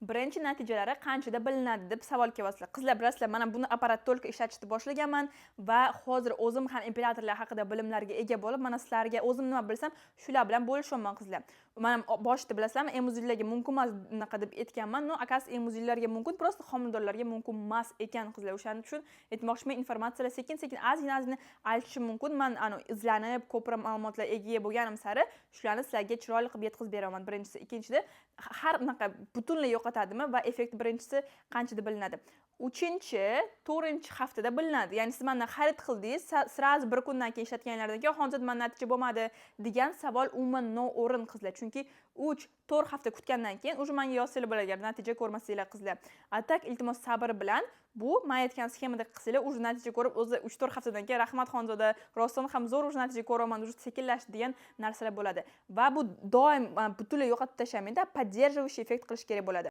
Birinchi natijalari qanchada bilinadi deb savol kelyapsizlar. Qizlar bilasizlar, mana buni apparat to'lka ishlatishni boshlaganman va hozir o'zim ham imperatorlar haqida bilimlarga ega bo'lib, mana sizlarga o'zim nima bilsam, shular bilan bo'lishaman qizlar. Mana boshida bilasizlarmi, emuzillarga mumkin emas bunaqa deb aytganman. No, akasi emuzillarga mumkin, просто homildorlarga mumkin emas ekan qizlar. O'shaning uchun aytmoqchiman, informatsiyalar sekin-sekin ozgina aytishim mumkin. Men izlanib, ko'proq ma'lumotlar ega bo'lganim sari shularni sizlarga chiroyli qilib yetkazib beraman. Birinchisi, ikkinchisi, har bunaqa butunlay yo'qotadimi va effekt birinchisi qanchada bilinadi. 3-4 haftada bilinadi. Ya'ni siz mendan xarid qildingiz, sразу bir kundan keyin ishlatganlardan keyin hozir men natija bo'lmadi degan savol umuman noo'rin qizlar. Chunki 3-4 hafta kutgandan keyin уже menga yozsanglar bo'lar, natija ko'rmasanglar qizlar. Atak iltimos sabr bilan bu men aytgan sxemada qilsanglar, уже natija ko'rib, o'zi 3-4 haftadan keyin rahmat xonzoda, rostdan ham zo'r уже natija ko'raman, уже sekinlashdi degan narsalar bo'ladi. Va bu doim butunlay yo'qotib tashlamaydi, поддерживающий effekt qilish kerak bo'ladi.